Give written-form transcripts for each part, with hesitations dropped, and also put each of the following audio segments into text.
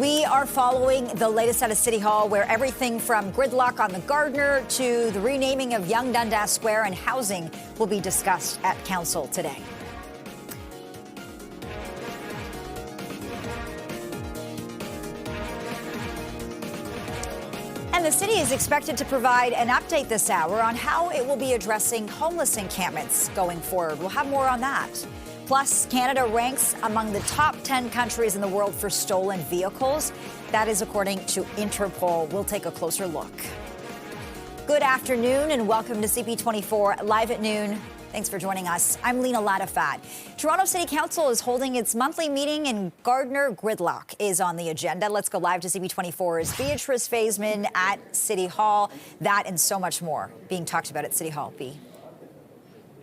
We are following the latest out of City Hall, where everything from gridlock on the Gardner to the renaming of Yonge Dundas Square and housing will be discussed at Council today. And the city is expected to provide an update this hour on how it will be addressing homeless encampments going forward. We'll have more on that. Plus, Canada ranks among the top 10 countries in the world for stolen vehicles. That is according to Interpol. We'll take a closer look. Good afternoon and welcome to CP24 Live at Noon. Thanks for joining us. I'm Lena Latafat. Toronto City Council is holding its monthly meeting and Gardner gridlock is on the agenda. Let's go live to CP24's Beatrice Faisman at City Hall. That and so much more being talked about at City Hall. B.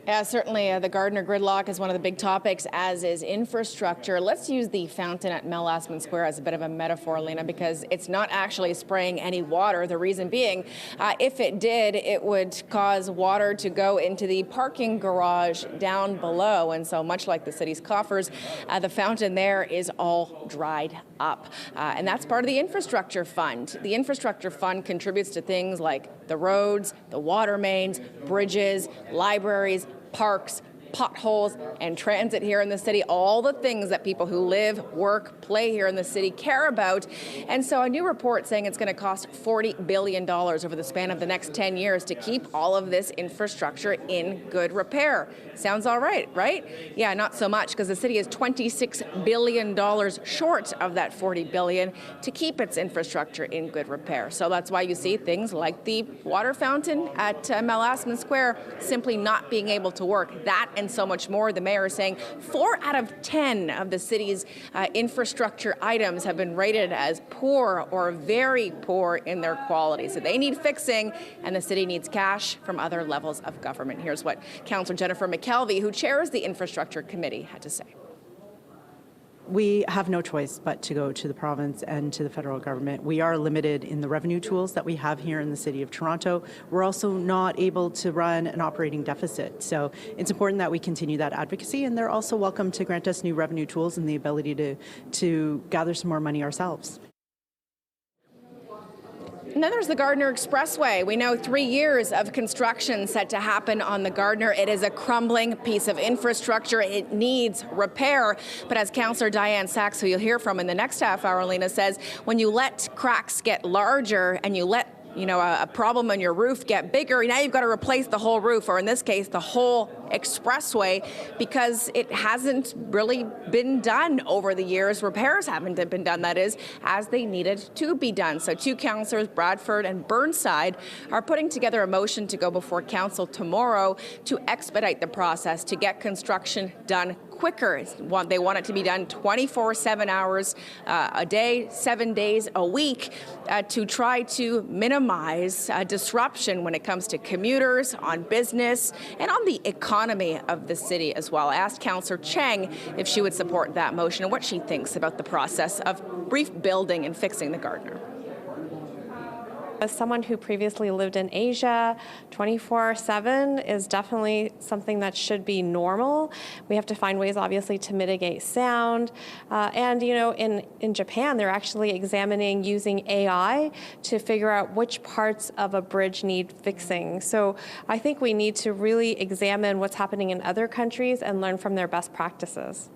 Yeah, certainly the Gardner gridlock is one of the big topics, as is infrastructure. Let's use the fountain at Mel Lastman Square as a bit of a metaphor, Lena, because it's not actually spraying any water. The reason being, if it did, it would cause water to go into the parking garage down below. And so much like the city's coffers, the fountain there is all dried up. And that's part of the infrastructure fund. The infrastructure fund contributes to things like the roads, the water mains, bridges, libraries, parks, potholes, and transit here in the city, all the things that people who live, work, play here in the city care about. And so a new report saying it's going to cost $40 billion over the span of the next 10 years to keep all of this infrastructure in good repair. Sounds all right, right? Yeah, not so much, because the city is $26 billion short of that $40 billion to keep its infrastructure in good repair. So that's why you see things like the water fountain at Mel Lastman Square simply not being able to work. That and so much more. The mayor is saying 4 out of 10 of the city's infrastructure items have been rated as poor or very poor in their quality. So they need fixing, and the city needs cash from other levels of government. Here's what Councillor Jennifer McKelvey, who chairs the Infrastructure Committee, had to say. We have no choice but to go to the province and to the federal government. We are limited in the revenue tools that we have here in the City of Toronto. We're also not able to run an operating deficit. So it's important that we continue that advocacy, and they're also welcome to grant us new revenue tools and the ability to gather some more money ourselves. And then there's the Gardner Expressway. We know 3 years of construction set to happen on the Gardner. It is a crumbling piece of infrastructure. It needs repair. But as Councillor Diane Sachs, who you'll hear from in the next half hour, Lena, says, when you let cracks get larger and you let a problem on your roof get bigger, now you've got to replace the whole roof, or in this case, the whole expressway, because it hasn't really been done over the years. Repairs haven't been done, that is, as they needed to be done. So 2 councillors, Bradford and Burnside, are putting together a motion to go before council tomorrow to expedite the process to get construction done quicker. They want it to be done 24/7 hours a day, 7 days a week, to try to minimize disruption when it comes to commuters, on business, and on the economy of the city as well. I asked Councillor Cheng if she would support that motion and what she thinks about the process of rebuilding and fixing the Gardner. As someone who previously lived in Asia, 24/7 is definitely something that should be normal. We have to find ways, obviously, to mitigate sound. And, in Japan, they're actually examining using AI to figure out which parts of a bridge need fixing. So I think we need to really examine what's happening in other countries and learn from their best practices.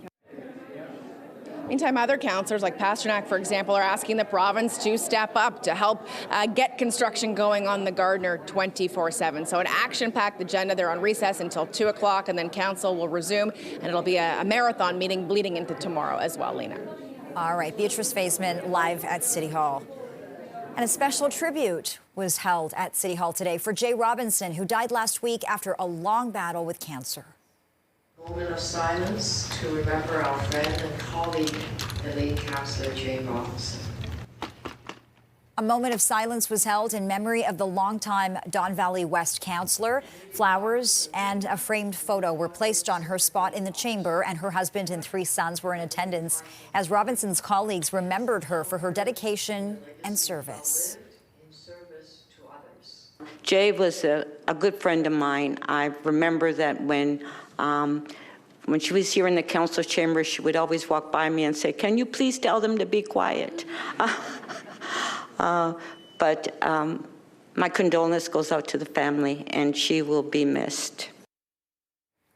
Meantime, other councillors like Pasternak, for example, are asking the province to step up to help get construction going on the Gardner 24/7. So an action-packed agenda. They're on recess until 2 o'clock, and then council will resume, and it'll be a marathon meeting bleeding into tomorrow as well, Lena. All right, Beatrice Faisman live at City Hall. And a special tribute was held at City Hall today for Jay Robinson, who died last week after a long battle with cancer. Moment of silence to remember our friend and colleague, the late Councillor Jay Robinson. A moment of silence was held in memory of the longtime Don Valley West councillor. Flowers and a framed photo were placed on her spot in the chamber, and her husband and 3 sons were in attendance as Robinson's colleagues remembered her for her dedication and service. Jay was a good friend of mine. I remember that when When she was here in the council chamber, she would always walk by me and say, "Can you please tell them to be quiet?" But my condolence goes out to the family, and she will be missed.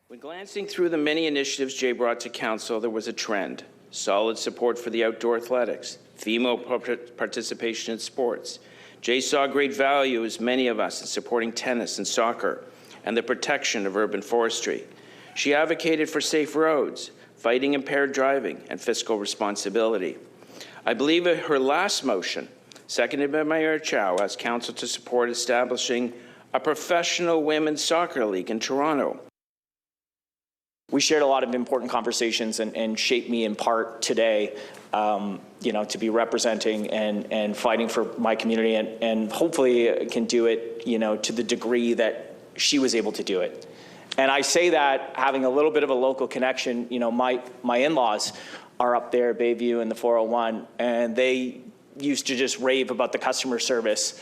When glancing through the many initiatives Jay brought to council, there was a trend: solid support for the outdoor athletics, female participation in sports. Jay saw great value, as many of us, in supporting tennis and soccer and the protection of urban forestry. She advocated for safe roads, fighting impaired driving, and fiscal responsibility. I believe her last motion, seconded by Mayor Chow, asked council to support establishing a professional women's soccer league in Toronto. We shared a lot of important conversations and shaped me in part today, to be representing and fighting for my community, and hopefully can do it, to the degree that she was able to do it. And I say that having a little bit of a local connection. My in-laws are up there, Bayview and the 401, and they used to just rave about the customer service,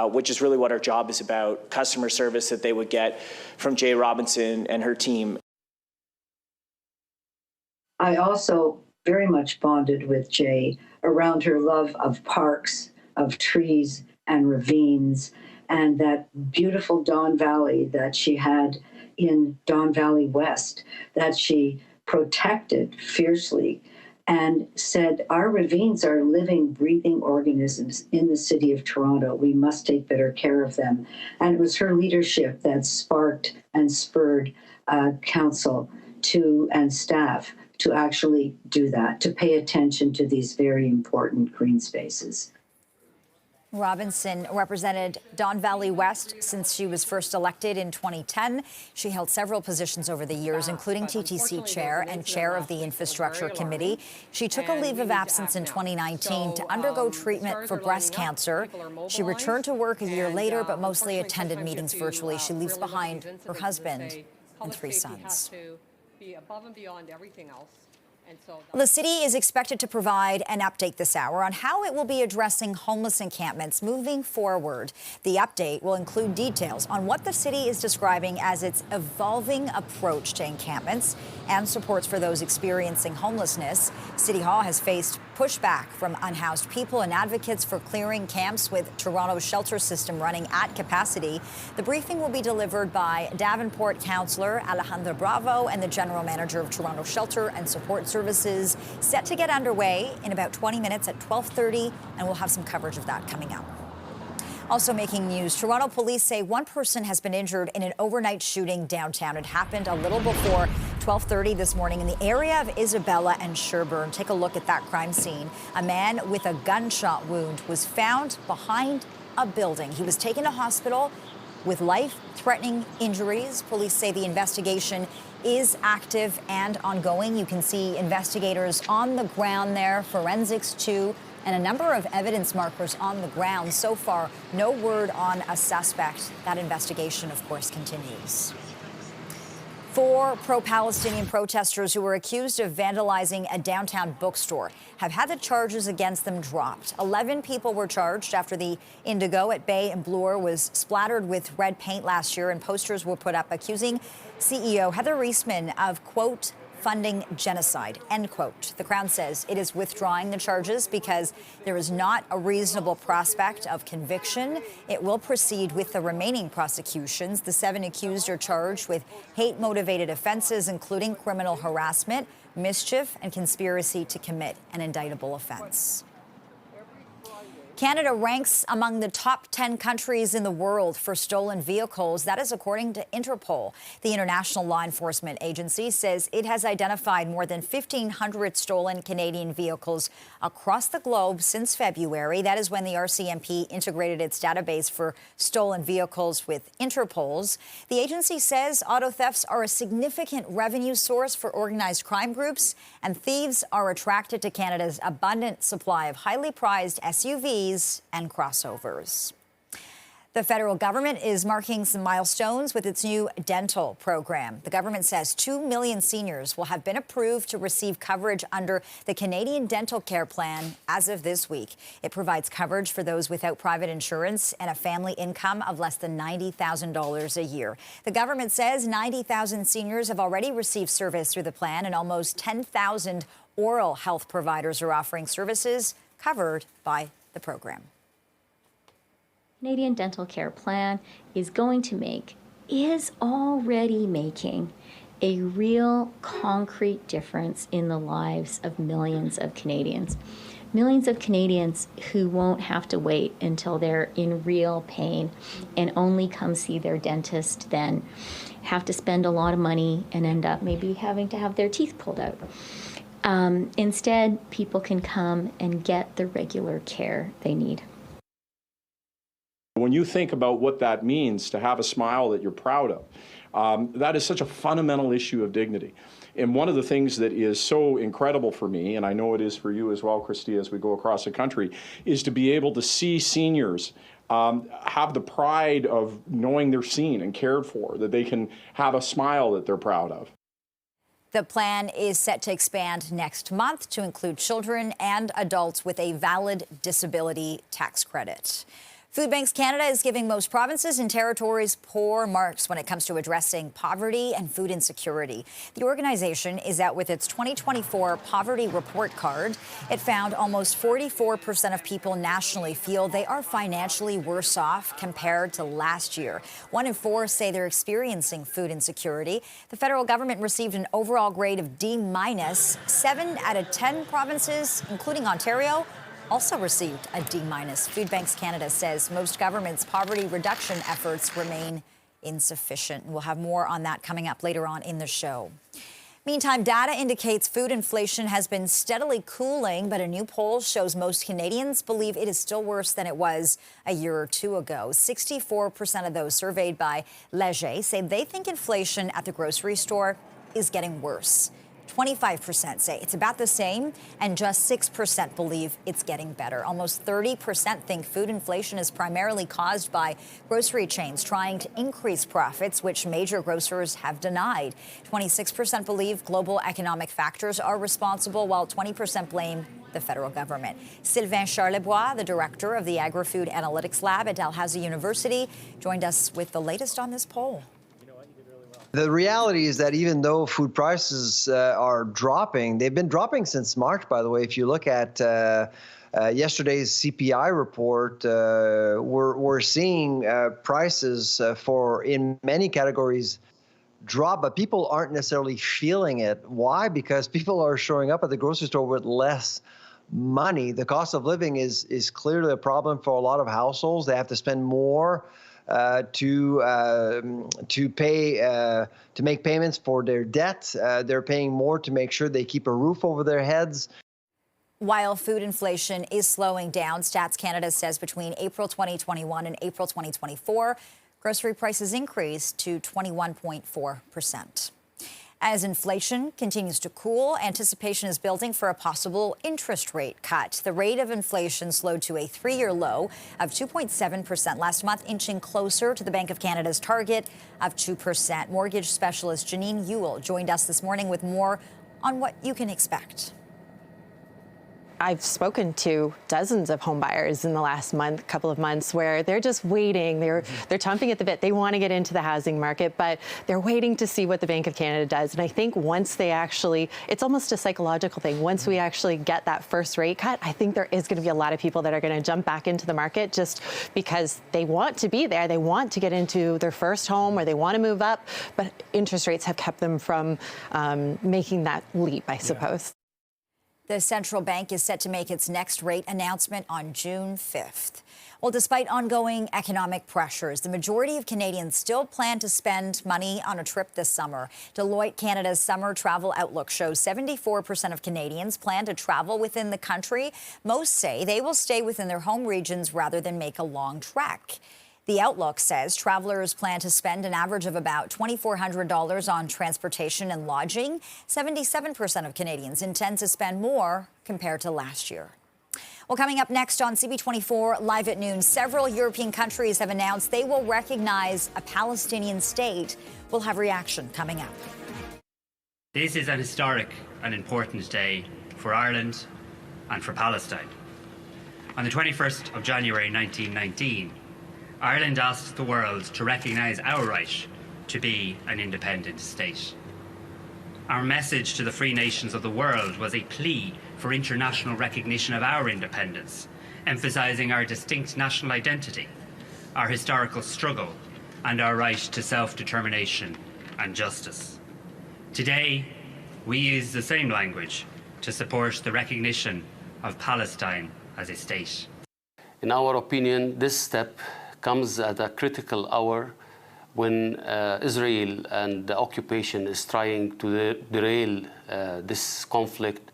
which is really what our job is about, customer service that they would get from Jay Robinson and her team. I also very much bonded with Jay around her love of parks, of trees and ravines, and that beautiful Don Valley that she had in Don Valley West, that she protected fiercely and said, our ravines are living, breathing organisms in the city of Toronto. We must take better care of them. And it was her leadership that sparked and spurred council and staff to actually do that, to pay attention to these very important green spaces. Robinson represented Don Valley West since she was first elected in 2010. She held several positions over the years, including TTC chair and chair of the Infrastructure Committee. She took a leave of absence in 2019 to undergo treatment for breast cancer. She returned to work a year later, but mostly attended meetings virtually. She leaves behind her husband and 3 sons. Above and beyond everything else. The city is expected to provide an update this hour on how it will be addressing homeless encampments moving forward. The update will include details on what the city is describing as its evolving approach to encampments and supports for those experiencing homelessness. City Hall has faced pushback from unhoused people and advocates for clearing camps, with Toronto's shelter system running at capacity. The briefing will be delivered by Davenport Councillor Alejandra Bravo and the General Manager of Toronto Shelter and Support Services, set to get underway in about 20 minutes at 12:30, and we'll have some coverage of that coming up. Also making news, Toronto police say one person has been injured in an overnight shooting downtown. It happened a little before 12:30 this morning in the area of Isabella and Sherbourne. Take a look at that crime scene. A man with a gunshot wound was found behind a building. He was taken to hospital with life-threatening injuries. Police say the investigation is active and ongoing. You can see investigators on the ground there, forensics too, and a number of evidence markers on the ground. So far, no word on a suspect. That investigation, of course, continues. 4 pro-Palestinian protesters who were accused of vandalizing a downtown bookstore have had the charges against them dropped. 11 people were charged after the Indigo at Bay and Bloor was splattered with red paint last year, and posters were put up accusing CEO Heather Reisman of, quote, funding genocide, end quote. The Crown says it is withdrawing the charges because there is not a reasonable prospect of conviction. It will proceed with the remaining prosecutions. The 7 accused are charged with hate-motivated offenses, including criminal harassment, mischief, and conspiracy to commit an indictable offense. Canada ranks among the top 10 countries in the world for stolen vehicles. That is according to Interpol. The International Law Enforcement Agency says it has identified more than 1,500 stolen Canadian vehicles across the globe since February. That is when the RCMP integrated its database for stolen vehicles with Interpol's. The agency says auto thefts are a significant revenue source for organized crime groups, and thieves are attracted to Canada's abundant supply of highly prized SUVs and crossovers. The federal government is marking some milestones with its new dental program. The government says 2 million seniors will have been approved to receive coverage under the Canadian Dental Care Plan as of this week. It provides coverage for those without private insurance and a family income of less than $90,000 a year. The government says 90,000 seniors have already received service through the plan, and almost 10,000 oral health providers are offering services covered by the program. Canadian Dental Care Plan is already making a real concrete difference in the lives of millions of Canadians. Millions of Canadians who won't have to wait until they're in real pain and only come see their dentist then, have to spend a lot of money and end up maybe having to have their teeth pulled out. Instead, people can come and get the regular care they need. When you think about what that means to have a smile that you're proud of, that is such a fundamental issue of dignity. And one of the things that is so incredible for me, and I know it is for you as well, Christy, as we go across the country, is to be able to see seniors have the pride of knowing they're seen and cared for, that they can have a smile that they're proud of. The plan is set to expand next month to include children and adults with a valid disability tax credit. Food Banks Canada is giving most provinces and territories poor marks when it comes to addressing poverty and food insecurity. The organization is out with its 2024 Poverty Report Card. It found almost 44% of people nationally feel they are financially worse off compared to last year. 1 in 4 say they're experiencing food insecurity. The federal government received an overall grade of D-. 7 out of 10 provinces, including Ontario, also received a D-. Food Banks Canada says most governments' poverty reduction efforts remain insufficient. We'll have more on that coming up later on in the show. Meantime, data indicates food inflation has been steadily cooling, but a new poll shows most Canadians believe it is still worse than it was a year or two ago. 64% of those surveyed by Leger say they think inflation at the grocery store is getting worse. 25% say it's about the same, and just 6% believe it's getting better. Almost 30% think food inflation is primarily caused by grocery chains trying to increase profits, which major grocers have denied. 26% believe global economic factors are responsible, while 20% blame the federal government. Sylvain Charlebois, the director of the Agri-Food Analytics Lab at Dalhousie University, joined us with the latest on this poll. The reality is that even though food prices are dropping, they've been dropping since March, by the way. If you look at yesterday's CPI report, we're seeing prices in many categories drop, but people aren't necessarily feeling it. Why? Because people are showing up at the grocery store with less money. The cost of living is clearly a problem for a lot of households. They have to spend more to make payments for their debt. They're paying more to make sure they keep a roof over their heads. While food inflation is slowing down, Stats Canada says between April 2021 and April 2024, grocery prices increased to 21.4%. As inflation continues to cool, anticipation is building for a possible interest rate cut. The rate of inflation slowed to a 3-year low of 2.7% last month, inching closer to the Bank of Canada's target of 2%. Mortgage specialist Janine Ewell joined us this morning with more on what you can expect. I've spoken to dozens of home buyers in the last couple of months, where they're just waiting. They're chomping at the bit. They want to get into the housing market, but they're waiting to see what the Bank of Canada does. And I think once they actually, it's almost a psychological thing. Once we actually get that first rate cut, I think there is going to be a lot of people that are going to jump back into the market just because they want to be there. They want to get into their first home, or they want to move up, but interest rates have kept them from making that leap, I suppose. The central bank is set to make its next rate announcement on June 5th. Well, despite ongoing economic pressures, the majority of Canadians still plan to spend money on a trip this summer. Deloitte Canada's Summer Travel Outlook shows 74% of Canadians plan to travel within the country. Most say they will stay within their home regions rather than make a long trek. The Outlook says travelers plan to spend an average of about $2,400 on transportation and lodging. 77% of Canadians intend to spend more compared to last year. Well, coming up next on CP24 Live at Noon, several European countries have announced they will recognize a Palestinian state. We'll have reaction coming up. This is an historic and important day for Ireland and for Palestine. On the 21st of January 1919, Ireland asked the world to recognise our right to be an independent state. Our message to the free nations of the world was a plea for international recognition of our independence, emphasising our distinct national identity, our historical struggle, and our right to self-determination and justice. Today, we use the same language to support the recognition of Palestine as a state. In our opinion, this step comes at a critical hour when Israel and the occupation is trying to derail this conflict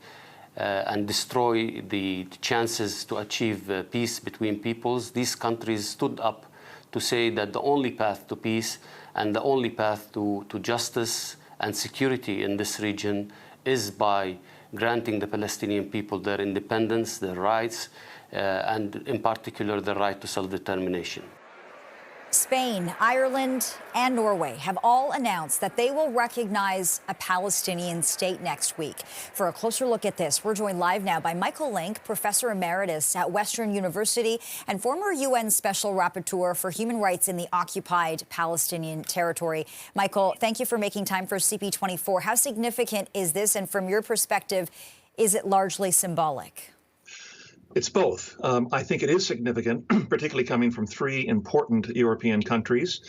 and destroy the chances to achieve peace between peoples. These countries stood up to say that the only path to peace and the only path to justice and security in this region is by granting the Palestinian people their independence, their rights, and in particular the right to self-determination. Spain, Ireland, and Norway have all announced that they will recognize a Palestinian state next week. For a closer look at this, we're joined live now by Michael Link, Professor Emeritus at Western University and former UN Special Rapporteur for Human Rights in the occupied Palestinian territory. Michael, thank you for making time for CP24. How significant is this? And from your perspective, is it largely symbolic? It's both. I think it is significant, particularly coming from three important European countries.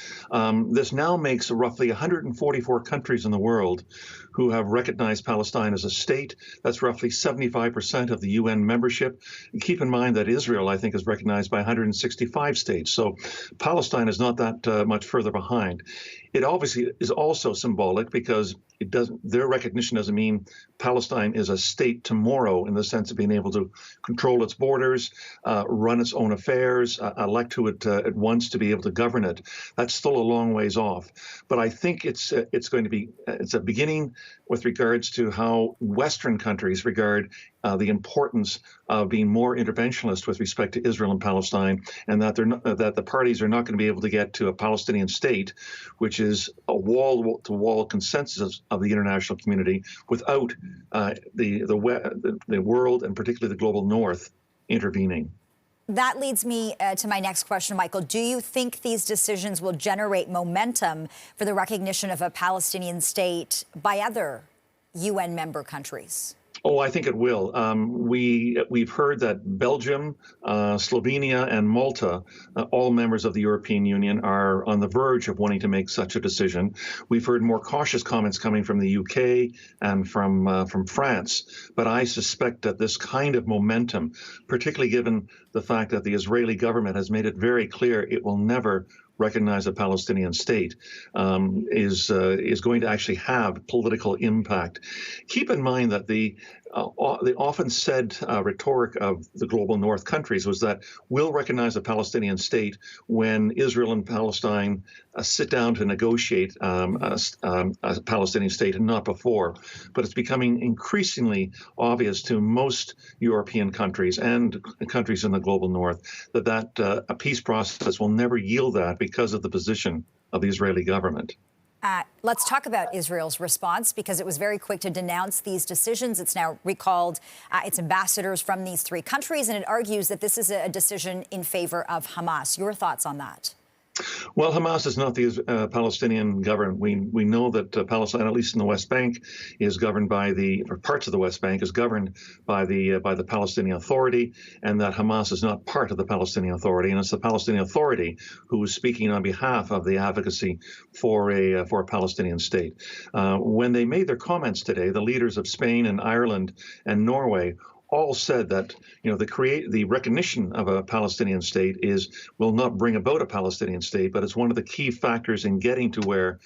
This now makes roughly 144 countries in the world who have recognized Palestine as a state. That's roughly 75% of the UN membership. And keep in mind that Israel, I think, is recognized by 165 states. So Palestine is not that much further behind. It obviously is also symbolic because their recognition doesn't mean Palestine is a state tomorrow in the sense of being able to control its borders, run its own affairs, elect who it wants to be able to govern it. That's still a long ways off. But I think it's going to be it's a beginning with regards to how Western countries regard the importance of being more interventionist with respect to Israel and Palestine, and that that the parties are not going to be able to get to a Palestinian state, which is a wall-to-wall consensus of the international community, without the world and particularly the global North intervening. That leads me to my next question, Michael. Do you think these decisions will generate momentum for the recognition of a Palestinian state by other UN member countries? Oh, I think it will. We've heard that Belgium, Slovenia, and Malta, all members of the European Union, are on the verge of wanting to make such a decision. We've heard more cautious comments coming from the UK and from France. But I suspect that this kind of momentum, particularly given the fact that the Israeli government has made it very clear it will never recognize a Palestinian state, is going to actually have political impact. Keep in mind that the often said rhetoric of the global North countries was that we'll recognize a Palestinian state when Israel and Palestine sit down to negotiate a Palestinian state, and not before. But it's becoming increasingly obvious to most European countries and countries in the global North that a peace process will never yield that because of the position of the Israeli government. Let's talk about Israel's response, because it was very quick to denounce these decisions. It's now recalled its ambassadors from these three countries, and it argues that this is a decision in favor of Hamas. Your thoughts on that? Well, Hamas is not the Palestinian government. We know that Palestine, at least in the West Bank, is governed by or parts of the West Bank is governed by the Palestinian Authority, and that Hamas is not part of the Palestinian Authority, and it's the Palestinian Authority who is speaking on behalf of the advocacy for a Palestinian state. When they made their comments today, the leaders of Spain and Ireland and Norway all said that the recognition of a Palestinian state will not bring about a Palestinian state, but it's one of the key factors in getting to where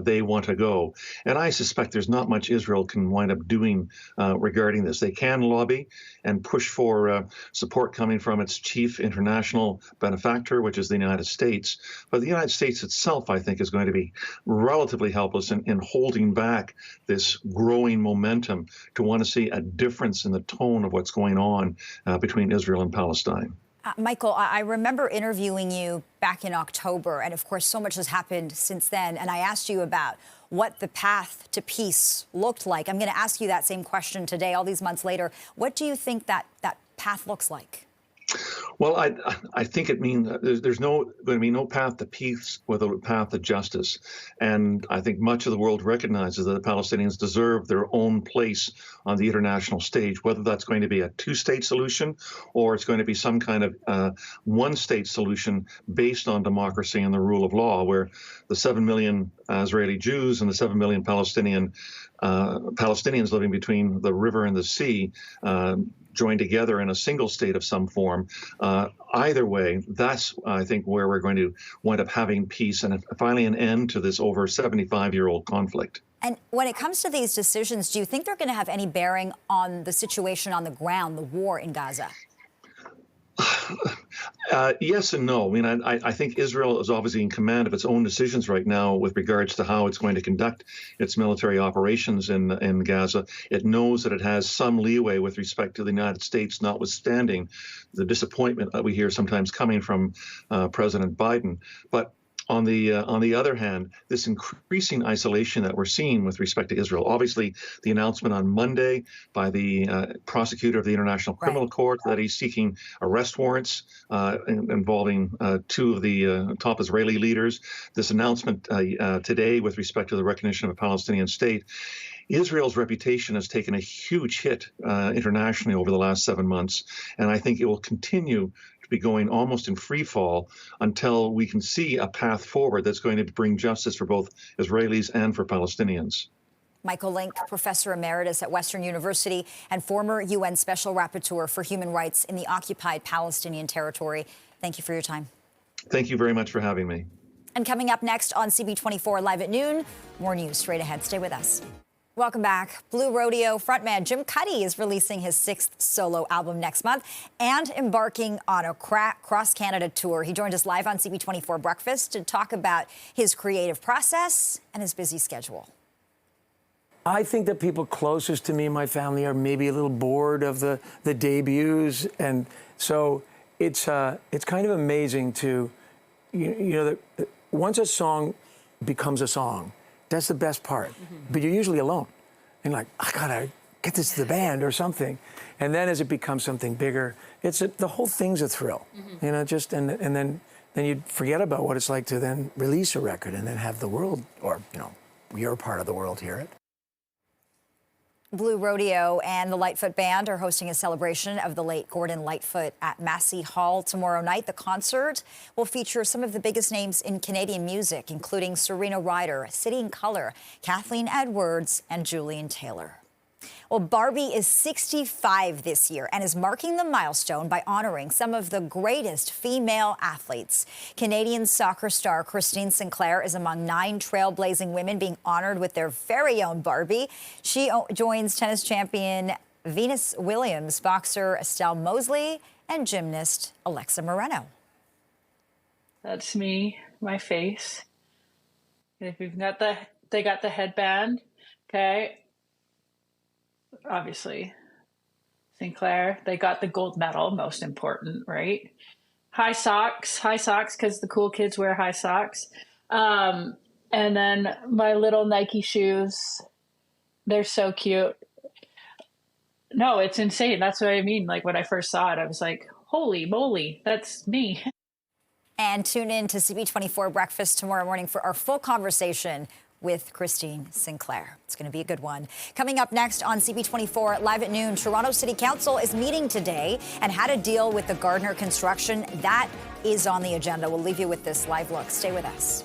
they want to go. And I suspect there's not much Israel can wind up doing regarding this. They can lobby and push for support coming from its chief international benefactor, which is the United States. But the United States itself, I think, is going to be relatively helpless in holding back this growing momentum to want to see a difference in the tone tone of what's going on between Israel and Palestine. Michael, I remember interviewing you back in October, and of course, so much has happened since then. And I asked you about what the path to peace looked like. I'm going to ask you that same question today, all these months later. What do you think that path looks like? Well, I think it means there's going to be no path to peace without a path to justice. And I think much of the world recognizes that the Palestinians deserve their own place on the international stage, whether that's going to be a two-state solution or it's going to be some kind of one-state solution based on democracy and the rule of law, where the 7 million Israeli Jews and the 7 million Palestinians living between the river and the sea joined together in a single state of some form. Either way, that's, I think, where we're going to wind up having peace and finally an end to this over 75-year-old conflict. And when it comes to these decisions, do you think they're going to have any bearing on the situation on the ground, the war in Gaza? Yes and no. I mean, I think Israel is obviously in command of its own decisions right now with regards to how it's going to conduct its military operations in Gaza. It knows that it has some leeway with respect to the United States, notwithstanding the disappointment that we hear sometimes coming from President Biden. But on the other hand, this increasing isolation that we're seeing with respect to Israel, obviously the announcement on Monday by the prosecutor of the International Criminal Court that he's seeking arrest warrants involving two of the top Israeli leaders, this announcement today with respect to the recognition of a Palestinian state. Israel's reputation has taken a huge hit internationally over the last 7 months, and I think it will continue to be going almost in free fall until we can see a path forward that's going to bring justice for both Israelis and for Palestinians. Michael Link, Professor Emeritus at Western University and former UN Special Rapporteur for Human Rights in the occupied Palestinian territory. Thank you for your time. Thank you very much for having me. And coming up next on CP24 Live at noon, more news straight ahead. Stay with us. Welcome back. Blue Rodeo frontman Jim Cuddy is releasing his 6th solo album next month and embarking on a cross-Canada tour. He joined us live on CP24 Breakfast to talk about his creative process and his busy schedule. I think that people closest to me and my family are maybe a little bored of the debuts. And so it's kind of amazing to, once a song becomes a song, that's the best part. But you're usually alone. And like, I gotta get this to the band or something. And then as it becomes something bigger, the whole thing's a thrill. And then you forget about what it's like to then release a record and then have the world, or you're part of the world, hear it. Blue Rodeo and the Lightfoot Band are hosting a celebration of the late Gordon Lightfoot at Massey Hall tomorrow night. The concert will feature some of the biggest names in Canadian music, including Serena Ryder, City and Colour, Kathleen Edwards, and Julian Taylor. Well, Barbie is 65 this year and is marking the milestone by honoring some of the greatest female athletes. Canadian soccer star Christine Sinclair is among 9 trailblazing women being honored with their very own Barbie. She joins tennis champion Venus Williams, boxer Estelle Mosley, and gymnast Alexa Moreno. That's me, my face. If you've got they got the headband, okay. Obviously, Sinclair, they got the gold medal, most important, right? High socks, because the cool kids wear high socks. And then my little Nike shoes, they're so cute. No, it's insane. That's what I mean. Like when I first saw it, I was like, holy moly, that's me. And tune in to CP24 Breakfast tomorrow morning for our full conversation with Christine Sinclair. It's going to be a good one. Coming up next on CP24 Live at noon, Toronto City Council is meeting today and how to deal with the Gardner construction. That is on the agenda. We'll leave you with this live look. Stay with us.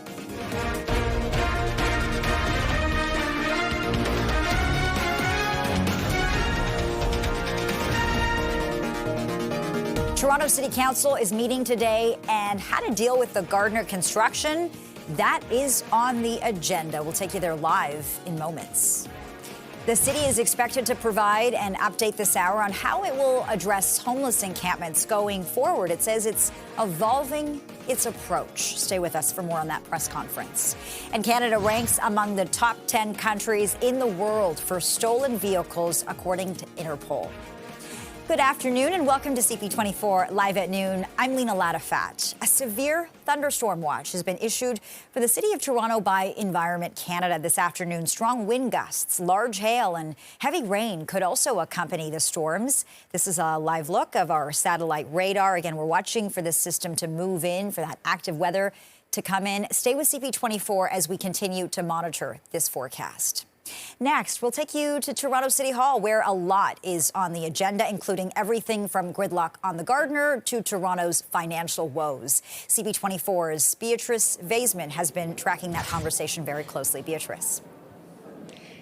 Toronto City Council is meeting today and how to deal with the Gardner construction. That is on the agenda. We'll take you there live in moments. The city is expected to provide an update this hour on how it will address homeless encampments going forward. It says it's evolving its approach. Stay with us for more on that press conference. And Canada ranks among the top 10 countries in the world for stolen vehicles, according to Interpol. Good afternoon and welcome to CP24 Live at Noon. I'm Lena Latifat. A severe thunderstorm watch has been issued for the City of Toronto by Environment Canada this afternoon. Strong wind gusts, large hail and heavy rain could also accompany the storms. This is a live look of our satellite radar. Again, we're watching for this system to move in, for that active weather to come in. Stay with CP24 as we continue to monitor this forecast. Next, we'll take you to Toronto City Hall, where a lot is on the agenda, including everything from gridlock on the Gardiner to Toronto's financial woes. CP24's Beatrice Vaisman has been tracking that conversation very closely. Beatrice.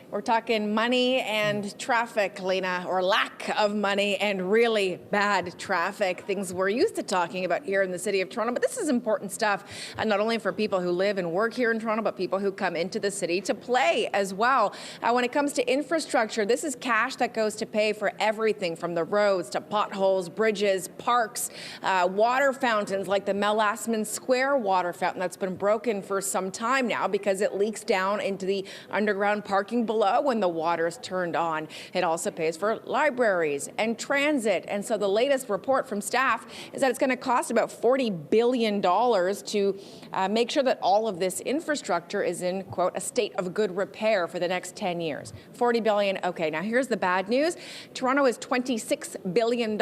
We're talking money and traffic, Lena, or lack of money and really bad traffic, things we're used to talking about here in the City of Toronto. But this is important stuff, not only for people who live and work here in Toronto, but people who come into the city to play as well. When it comes to infrastructure, this is cash that goes to pay for everything from the roads to potholes, bridges, parks, water fountains like the Melasman Square water fountain that's been broken for some time now because it leaks down into the underground parking below when the water is turned on. It also pays for libraries and transit. And so the latest report from staff is that it's going to cost about $40 billion to make sure that all of this infrastructure is in, quote, a state of good repair for the next 10 years. $40 billion. Okay, now here's the bad news. Toronto is $26 billion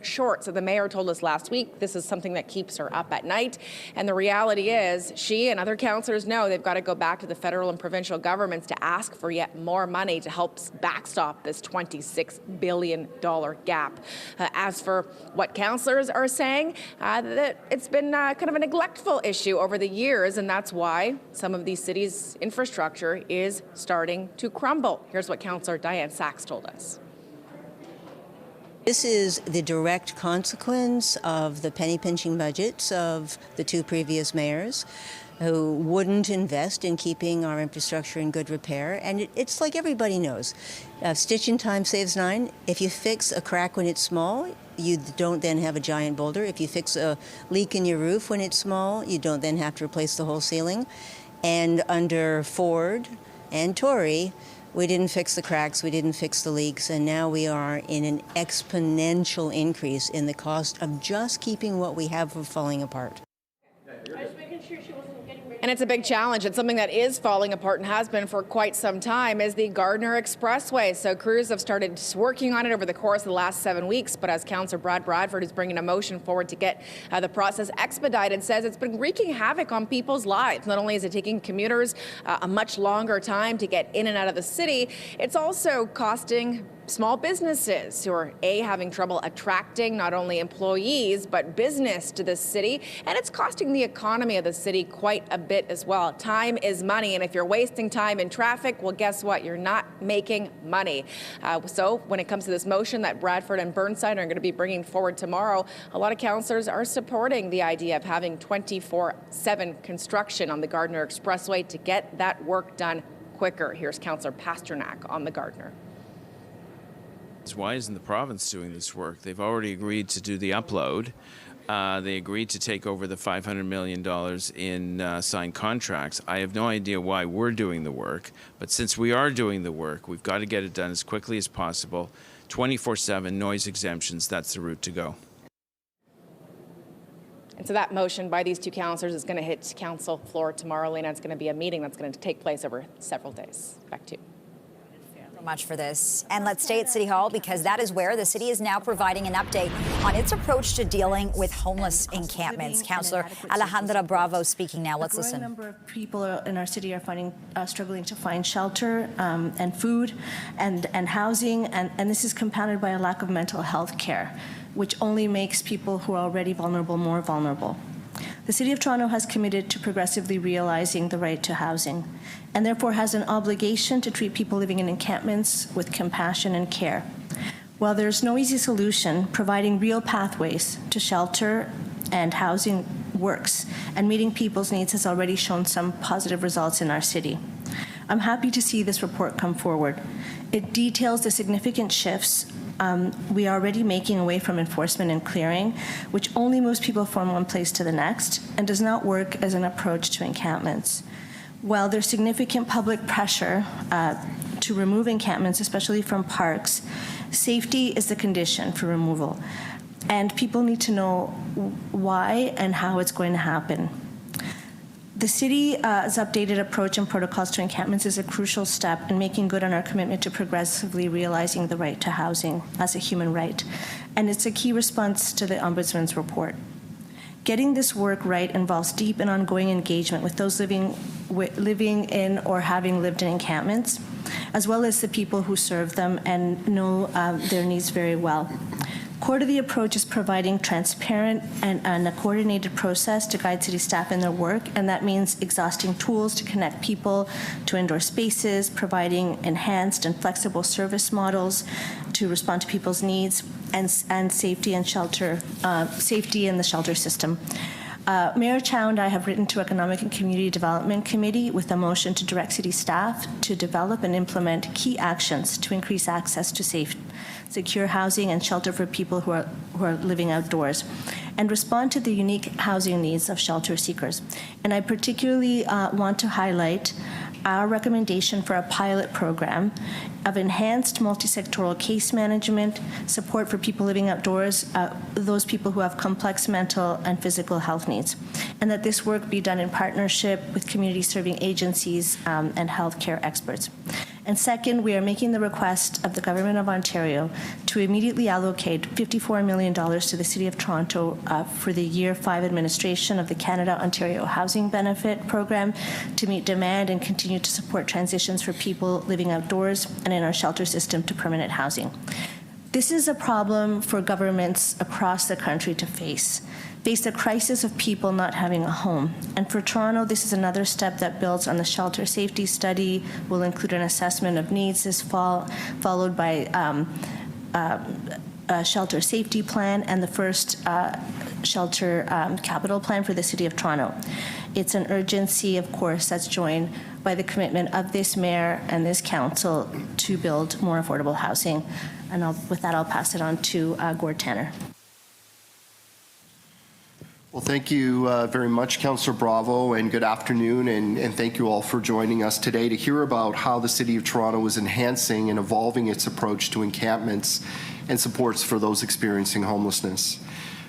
short. So the mayor told us last week this is something that keeps her up at night. And the reality is she and other councillors know they've got to go back to the federal and provincial governments to ask for yet more money to help backstop this $26 billion gap. As for what councillors are saying, that it's been kind of a neglectful issue over the years, and that's why some of these cities' infrastructure is starting to crumble. Here's what Councillor Diane Sachs told us. This is the direct consequence of the penny-pinching budgets of the two previous mayors, who wouldn't invest in keeping our infrastructure in good repair. And it's like everybody knows. Stitch in time saves nine. If you fix a crack when it's small, you don't then have a giant boulder. If you fix a leak in your roof when it's small, you don't then have to replace the whole ceiling. And under Ford and Tory, we didn't fix the cracks, we didn't fix the leaks, and now we are in an exponential increase in the cost of just keeping what we have from falling apart. And it's a big challenge. It's something that is falling apart and has been for quite some time is the Gardiner Expressway. So crews have started working on it over the course of the last 7 weeks. But as Councillor Brad Bradford is bringing a motion forward to get the process expedited, says it's been wreaking havoc on people's lives. Not only is it taking commuters a much longer time to get in and out of the city, it's also costing small businesses who are having trouble attracting not only employees but business to the city, and it's costing the economy of the city quite a bit as well. Time is money, and if you're wasting time in traffic, well, guess what? You're not making money. So when it comes to this motion that Bradford and Burnside are going to be bringing forward tomorrow, a lot of councillors are supporting the idea of having 24/7 construction on the Gardiner Expressway to get that work done quicker. Here's Councillor Pasternak on the Gardiner. Why isn't the province doing this work? They've already agreed to do the upload. They agreed to take over the $500 million in signed contracts. I have no idea why we're doing the work, but since we are doing the work, we've got to get it done as quickly as possible. 24/7 noise exemptions, that's the route to go. And so that motion by these two councillors is going to hit council floor tomorrow, Lena. It's going to be a meeting that's going to take place over several days. Back to you. Much for this. And let's stay at City Hall because that is where the city is now providing an update on its approach to dealing with homeless encampments. Councillor Alejandra Bravo speaking now. Let's listen. A number of people in our city are struggling to find shelter and food and housing, and this is compounded by a lack of mental health care, which only makes people who are already vulnerable more vulnerable. The City of Toronto has committed to progressively realizing the right to housing, and therefore has an obligation to treat people living in encampments with compassion and care. While there's no easy solution, providing real pathways to shelter and housing works, and meeting people's needs has already shown some positive results in our city. I'm happy to see this report come forward. It details the significant shifts we are already making away from enforcement and clearing, which only moves people from one place to the next and does not work as an approach to encampments. While there's significant public pressure to remove encampments, especially from parks, safety is the condition for removal. And people need to know why and how it's going to happen. The city's updated approach and protocols to encampments is a crucial step in making good on our commitment to progressively realizing the right to housing as a human right. And it's a key response to the Ombudsman's report. Getting this work right involves deep and ongoing engagement with those living in or having lived in encampments, as well as the people who serve them and know their needs very well. Core to the approach is providing transparent and a coordinated process to guide city staff in their work, and that means exhausting tools to connect people to indoor spaces, providing enhanced and flexible service models to respond to people's needs, and safety and shelter, safety in the shelter system. Mayor Chow and I have written to Economic and Community Development Committee with a motion to direct city staff to develop and implement key actions to increase access to safe, secure housing and shelter for people who are living outdoors, and respond to the unique housing needs of shelter seekers. And I particularly want to highlight our recommendation for a pilot program of enhanced multi-sectoral case management, support for people living outdoors, those people who have complex mental and physical health needs, and that this work be done in partnership with community serving agencies and healthcare experts. And second, we are making the request of the Government of Ontario to immediately allocate $54 million to the City of Toronto for the Year 5 administration of the Canada-Ontario Housing Benefit Program to meet demand and continue to support transitions for people living outdoors and in our shelter system to permanent housing. This is a problem for governments across the country to face the crisis of people not having a home. And for Toronto, this is another step that builds on the shelter safety study, will include an assessment of needs this fall, followed by a shelter safety plan and the first shelter capital plan for the City of Toronto. It's an urgency, of course, that's joined by the commitment of this mayor and this council to build more affordable housing. And with that, I'll pass it on to Gord Tanner. Well, thank you very much, Councillor Bravo, and good afternoon, and thank you all for joining us today to hear about how the City of Toronto is enhancing and evolving its approach to encampments and supports for those experiencing homelessness.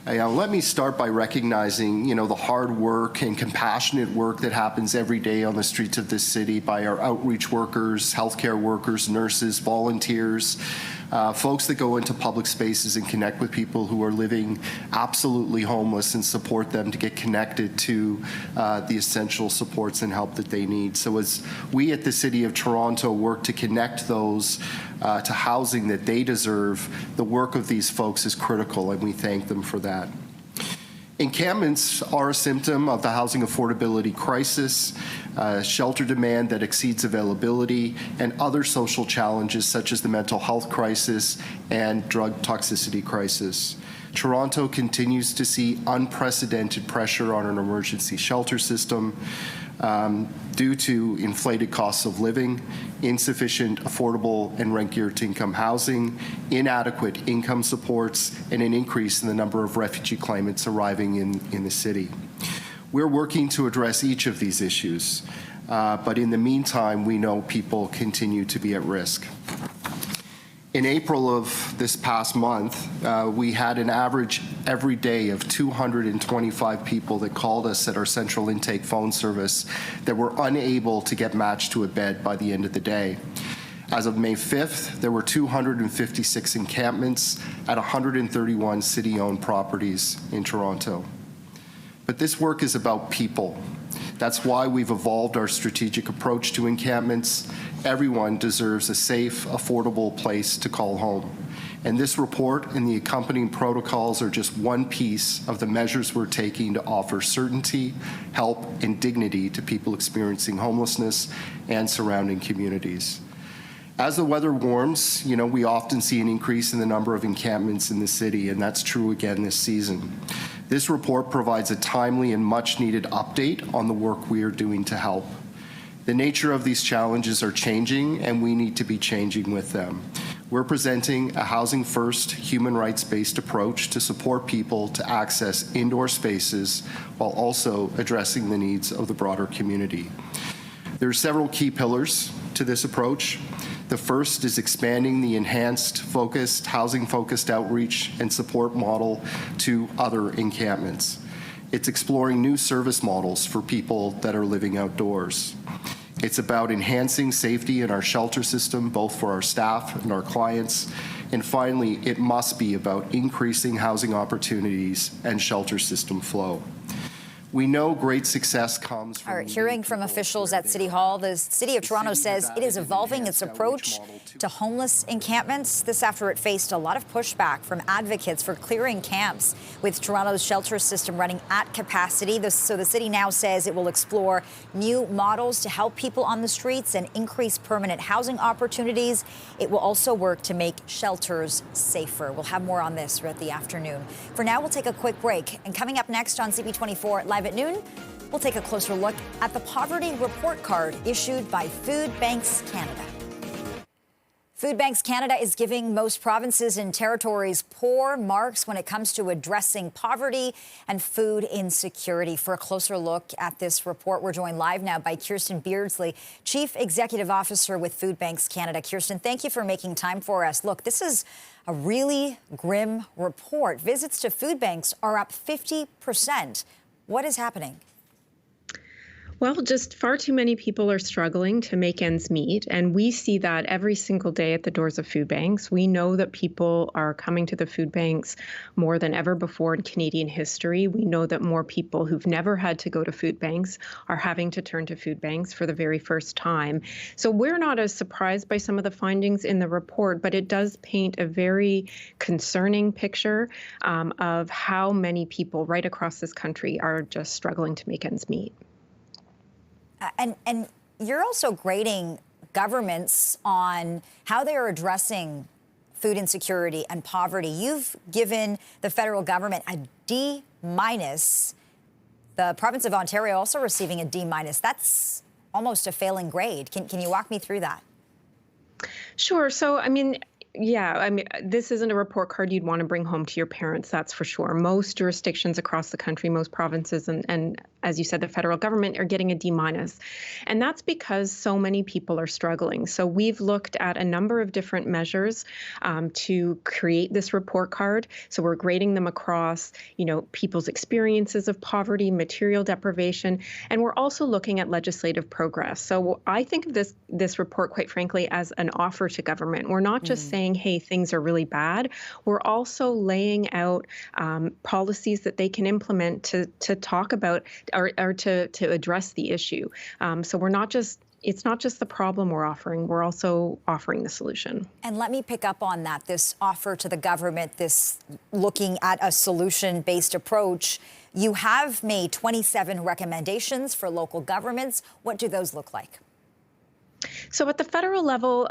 Let me start by recognizing, the hard work and compassionate work that happens every day on the streets of this city by our outreach workers, healthcare workers, nurses, volunteers, folks that go into public spaces and connect with people who are living absolutely homeless and support them to get connected to the essential supports and help that they need. So as we at the City of Toronto work to connect those to housing that they deserve, the work of these folks is critical, and we thank them for that. Encampments are a symptom of the housing affordability crisis, shelter demand that exceeds availability, and other social challenges such as the mental health crisis and drug toxicity crisis. Toronto continues to see unprecedented pressure on an emergency shelter system due to inflated costs of living, insufficient affordable and rent-geared income housing, inadequate income supports, and an increase in the number of refugee claimants arriving in the city. We're working to address each of these issues, but in the meantime, we know people continue to be at risk. In April of this past month, we had an average every day of 225 people that called us at our central intake phone service that were unable to get matched to a bed by the end of the day. As of May 5th, there were 256 encampments at 131 city-owned properties in Toronto. But this work is about people. That's why we've evolved our strategic approach to encampments. Everyone deserves a safe, affordable place to call home. And this report and the accompanying protocols are just one piece of the measures we're taking to offer certainty, help, and dignity to people experiencing homelessness and surrounding communities. As the weather warms, we often see an increase in the number of encampments in the city, and that's true again this season. This report provides a timely and much-needed update on the work we are doing to help. The nature of these challenges are changing, and we need to be changing with them. We're presenting a housing-first, human rights-based approach to support people to access indoor spaces while also addressing the needs of the broader community. There are several key pillars to this approach. The first is expanding the enhanced, focused, housing-focused outreach and support model to other encampments. It's exploring new service models for people that are living outdoors. It's about enhancing safety in our shelter system, both for our staff and our clients. And finally, it must be about increasing housing opportunities and shelter system flow. We know great success comes from... All right, hearing from officials at City Hall, the City of Toronto says it is evolving its approach to homeless encampments. This after it faced a lot of pushback from advocates for clearing camps with Toronto's shelter system running at capacity. So the city now says it will explore new models to help people on the streets and increase permanent housing opportunities. It will also work to make shelters safer. We'll have more on this throughout the afternoon. For now, we'll take a quick break. And coming up next on CP24 Live at noon, we'll take a closer look at the poverty report card issued by Food Banks Canada. Food Banks Canada is giving most provinces and territories poor marks when it comes to addressing poverty and food insecurity. For a closer look at this report, we're joined live now by Kirsten Beardsley, Chief Executive Officer with Food Banks Canada. Kirsten, thank you for making time for us. Look, this is a really grim report. Visits to food banks are up 50%. What is happening? Well, just far too many people are struggling to make ends meet, and we see that every single day at the doors of food banks. We know that people are coming to the food banks more than ever before in Canadian history. We know that more people who've never had to go to food banks are having to turn to food banks for the very first time. So we're not as surprised by some of the findings in the report, but it does paint a very concerning picture of how many people right across this country are just struggling to make ends meet. And you're also grading governments on how they are addressing food insecurity and poverty. You've given the federal government a D-. The province of Ontario also receiving a D-. That's almost a failing grade. Can you walk me through that? Sure. So, this isn't a report card you'd want to bring home to your parents, that's for sure. Most jurisdictions across the country, most provinces, and as you said, the federal government are getting a D-. And that's because so many people are struggling. So we've looked at a number of different measures to create this report card. So we're grading them across, people's experiences of poverty, material deprivation, and we're also looking at legislative progress. So I think of this report, quite frankly, as an offer to government. We're not just saying, hey, things are really bad. We're also laying out policies that they can implement to talk about or to address the issue. So it's not just the problem we're offering, we're also offering the solution. And let me pick up on that, this offer to the government, this looking at a solution-based approach. You have made 27 recommendations for local governments. What do those look like? So at the federal level,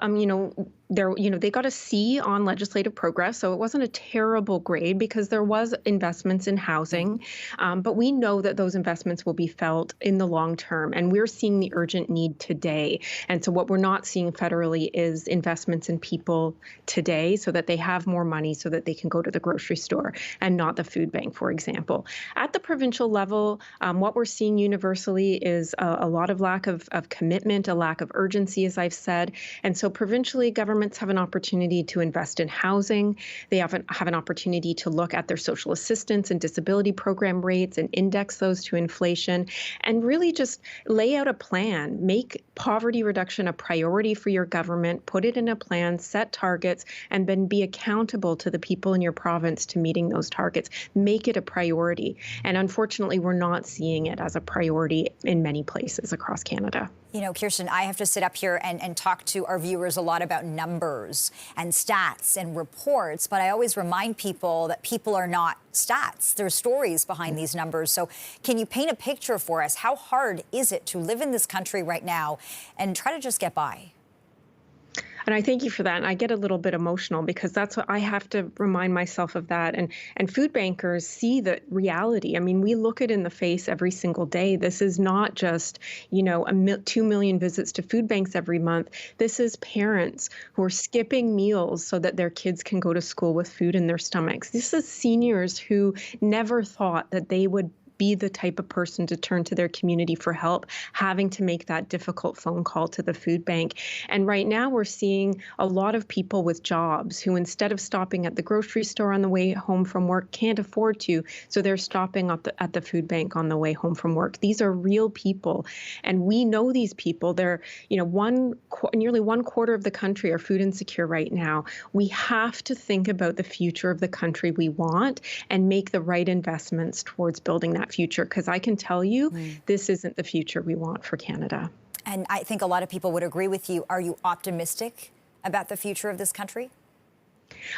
they got a C on legislative progress. So it wasn't a terrible grade because there was investments in housing. But we know that those investments will be felt in the long term. And we're seeing the urgent need today. And so what we're not seeing federally is investments in people today so that they have more money so that they can go to the grocery store and not the food bank, for example. At the provincial level, what we're seeing universally is a lot of lack of commitment, a lack of urgency, as I've said. And so provincially, governments have an opportunity to invest in housing. They have an opportunity to look at their social assistance and disability program rates and index those to inflation and really just lay out a plan, make poverty reduction a priority for your government, put it in a plan, set targets, and then be accountable to the people in your province to meeting those targets. Make it a priority. And unfortunately, we're not seeing it as a priority in many places across Canada. Kirsten, I have to sit up here and talk to our viewers a lot about numbers and stats and reports, but I always remind people that people are not stats. There's stories behind these numbers. So can you paint a picture for us? How hard is it to live in this country right now and try to just get by? And I thank you for that. And I get a little bit emotional because that's what I have to remind myself of that. And food bankers see the reality. I mean, we look it in the face every single day. This is not just, 2 million visits to food banks every month. This is parents who are skipping meals so that their kids can go to school with food in their stomachs. This is seniors who never thought that they would be the type of person to turn to their community for help, having to make that difficult phone call to the food bank. And right now we're seeing a lot of people with jobs who, instead of stopping at the grocery store on the way home from work, can't afford to, so they're stopping at the food bank on the way home from work. These are real people, and we know these people. They're, nearly 1/4 of the country are food insecure right now. We have to think about the future of the country we want and make the right investments towards building that future, because I can tell you this isn't the future we want for Canada. And I think a lot of people would agree with you. Are you optimistic about the future of this country?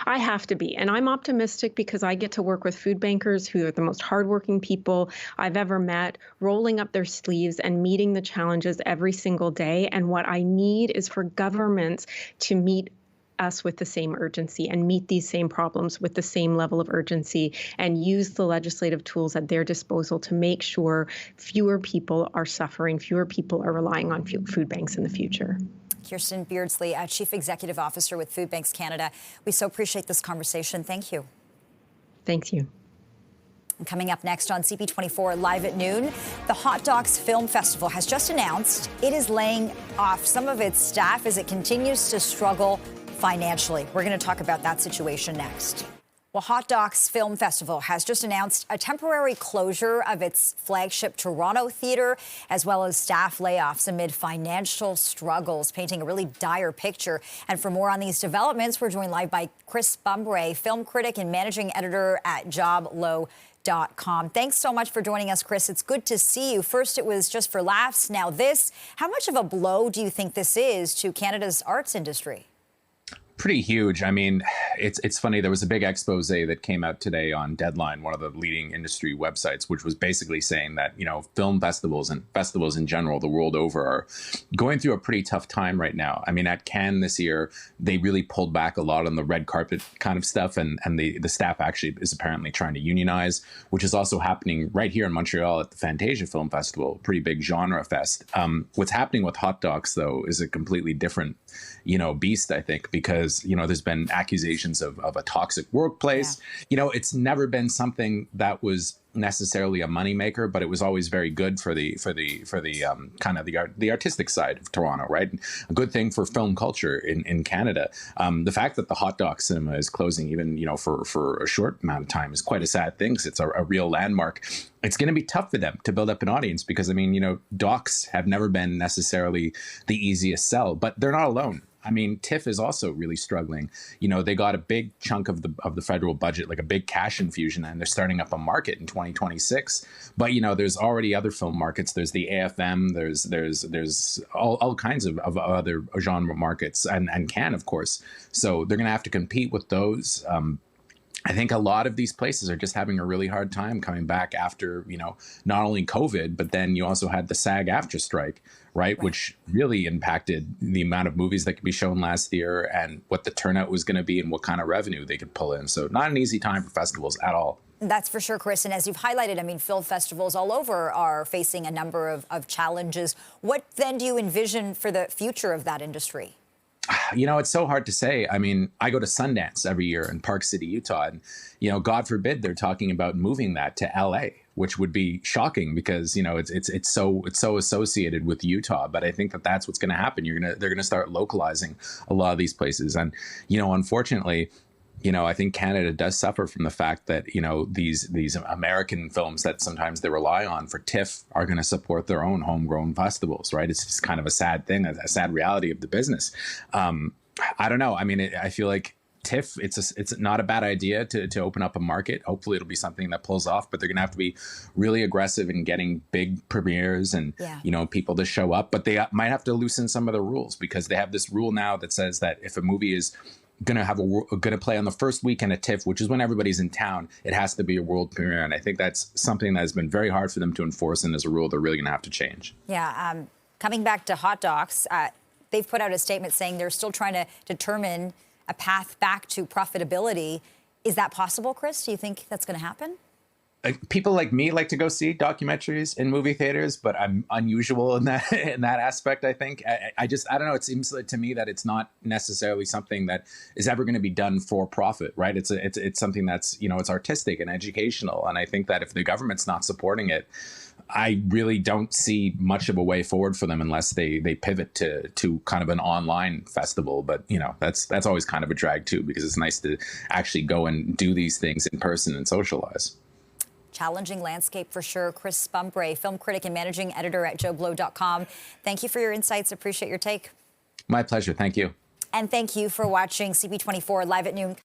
I have to be. And I'm optimistic because I get to work with food bankers who are the most hardworking people I've ever met, rolling up their sleeves and meeting the challenges every single day. And what I need is for governments to meet us with the same urgency and meet these same problems with the same level of urgency and use the legislative tools at their disposal to make sure fewer people are suffering, fewer people are relying on food banks in the future. Kirsten Beardsley, Chief Executive Officer with Food Banks Canada. We so appreciate this conversation. Thank you. Thank you. And coming up next on CP24 Live at noon, the Hot Docs Film Festival has just announced it is laying off some of its staff as it continues to struggle financially. We're going to talk about that situation next. Well, Hot Docs Film Festival has just announced a temporary closure of its flagship Toronto theatre, as well as staff layoffs amid financial struggles, painting a really dire picture. And for more on these developments, we're joined live by Chris Bumbray, film critic and managing editor at JobLow.com. Thanks so much for joining us, Chris. It's good to see you. First, it was just for laughs. Now this. How much of a blow do you think this is to Canada's arts industry? Pretty huge. I mean, it's funny. There was a big expose that came out today on Deadline, one of the leading industry websites, which was basically saying that, film festivals and festivals in general the world over are going through a pretty tough time right now. I mean, at Cannes this year, they really pulled back a lot on the red carpet kind of stuff. And the staff actually is apparently trying to unionize, which is also happening right here in Montreal at the Fantasia Film Festival, pretty big genre fest. What's happening with Hot Docs, though, is a completely different, beast, I think, because there's been accusations of a toxic workplace. Yeah. It's never been something that was necessarily a moneymaker, but it was always very good for the kind of the artistic side of Toronto, right? A good thing for film culture in Canada. The fact that the Hot Docs cinema is closing, even for a short amount of time, is quite a sad thing, because it's a real landmark. It's going to be tough for them to build up an audience because, docs have never been necessarily the easiest sell, but they're not alone. I mean, TIFF is also really struggling. They got a big chunk of the federal budget, like a big cash infusion, and they're starting up a market in 2026. But there's already other film markets. There's the AFM. There's all kinds of other genre markets, and Cannes, of course. So they're going to have to compete with those. I think a lot of these places are just having a really hard time coming back after, not only COVID, but then you also had the SAG-AFTRA strike, right? Which really impacted the amount of movies that could be shown last year and what the turnout was going to be and what kind of revenue they could pull in. So not an easy time for festivals at all. That's for sure, Chris. And as you've highlighted, film festivals all over are facing a number of challenges. What then do you envision for the future of that industry? It's so hard to say. I mean, I go to Sundance every year in Park City, Utah, and, God forbid they're talking about moving that to LA, which would be shocking because, it's so associated with Utah. But I think that's what's going to happen. They're going to start localizing a lot of these places. And, unfortunately, I think Canada does suffer from the fact that, these American films that sometimes they rely on for TIFF are going to support their own homegrown festivals, right? It's just kind of a sad thing, a sad reality of the business. I don't know. I mean, I feel like TIFF, it's not a bad idea to open up a market. Hopefully it'll be something that pulls off, but they're going to have to be really aggressive in getting big premieres and, people to show up. But they might have to loosen some of the rules because they have this rule now that says that if a movie is going to play on the first weekend at TIFF, which is when everybody's in town, it has to be a world premiere. And I think that's something that has been very hard for them to enforce, and as a rule, they're really going to have to change. Yeah. Coming back to Hot Docs, they've put out a statement saying they're still trying to determine a path back to profitability. Is that possible, Chris? Do you think that's going to happen? people like me like to go see documentaries in movie theaters, but I'm unusual in that aspect. I think I don't know. It seems to me that it's not necessarily something that is ever going to be done for profit, right? It's something that's, it's artistic and educational, and I think that if the government's not supporting it, I really don't see much of a way forward for them unless they pivot to kind of an online festival. But that's always kind of a drag too, because it's nice to actually go and do these things in person and socialize. Challenging landscape for sure. Chris Bumbrae, film critic and managing editor at JoeBlow.com. Thank you for your insights. Appreciate your take. My pleasure. Thank you. And thank you for watching CP24 live at noon.